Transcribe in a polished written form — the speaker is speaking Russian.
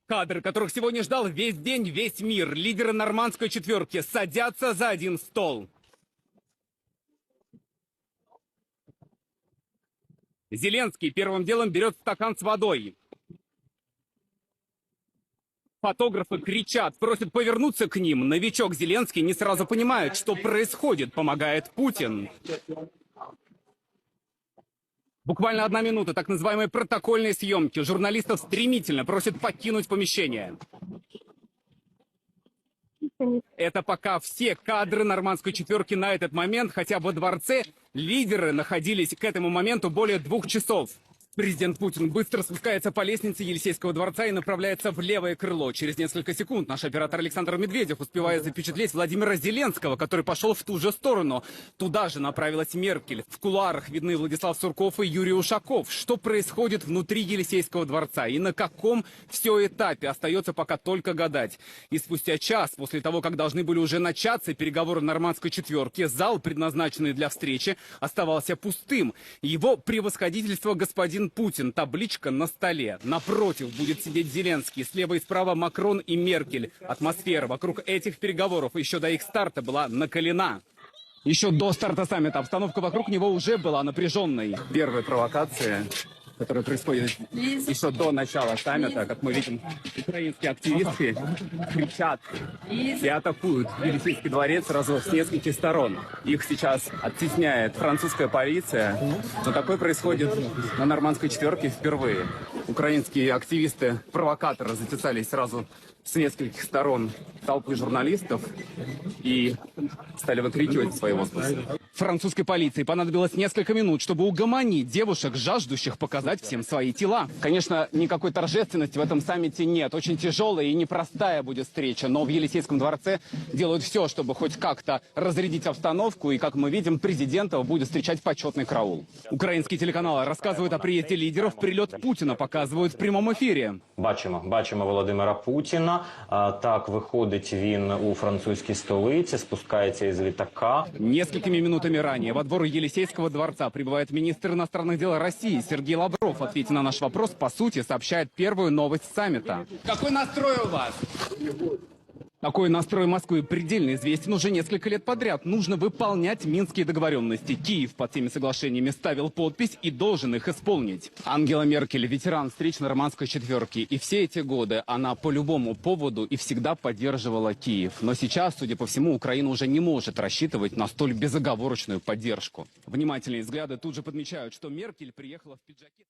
Кадры, которых сегодня ждал весь день, весь мир. Лидеры нормандской четверки садятся за один стол. Зеленский первым делом берет стакан с водой. Фотографы кричат, просят повернуться к ним. Новичок Зеленский не сразу понимает, что происходит. Помогает Путин. Буквально 1 минута так называемой протокольной съемки. Журналистов стремительно просят покинуть помещение. Это пока все кадры нормандской четверки на этот момент, хотя во дворце лидеры находились к этому моменту более 2 часов. Президент Путин быстро спускается по лестнице Елисейского дворца и направляется в левое крыло. Через несколько секунд наш оператор Александр Медведев успевает запечатлеть Владимира Зеленского, который пошел в ту же сторону. Туда же направилась Меркель. В кулуарах видны Владислав Сурков и Юрий Ушаков. Что происходит внутри Елисейского дворца и на каком все этапе, остается пока только гадать. И спустя час, после того, как должны были уже начаться переговоры нормандской четверки, зал, предназначенный для встречи, оставался пустым. Его превосходительство господин Путин, табличка на столе. Напротив будет сидеть Зеленский, слева и справа Макрон и Меркель. Атмосфера вокруг этих переговоров еще до их старта была накалена. Еще до старта саммита обстановка вокруг него уже была напряженной. Первая провокация, которая происходит еще до начала саммита, как мы видим, украинские активисты кричат и атакуют Елисейский дворец сразу с нескольких сторон. Их сейчас оттесняет французская полиция, но такое происходит на нормандской четверке впервые. Украинские активисты-провокаторы затесались сразу с нескольких сторон толпы журналистов и стали выкрикивать свои возгласы. Французской полиции понадобилось несколько минут, чтобы угомонить девушек, жаждущих показать всем свои тела. Конечно, никакой торжественности в этом саммите нет. Очень тяжелая и непростая будет встреча, но в Елисейском дворце делают все, чтобы хоть как-то разрядить обстановку, и, как мы видим, президента будет встречать почетный караул. Украинские телеканалы рассказывают о приезде лидеров, прилет Путина показывают в прямом эфире. Бачимо Володимира Путіна. Так, виходить він у французькій столиці, спускається із літака. Несколькими минутами ранее во двор Елисейского дворца прибывает министр иностранных дел России Сергей Лавров. Ответив на наш вопрос, по сути, сообщает первую новость саммита. Какой настрой у вас? Такой настрой Москвы предельно известен уже несколько лет подряд. Нужно выполнять минские договоренности. Киев под теми соглашениями ставил подпись и должен их исполнить. Ангела Меркель, ветеран встреч нормандской четверки. И все эти годы она по любому поводу и всегда поддерживала Киев. Но сейчас, судя по всему, Украина уже не может рассчитывать на столь безоговорочную поддержку. Внимательные взгляды тут же подмечают, что Меркель приехала в пиджаке.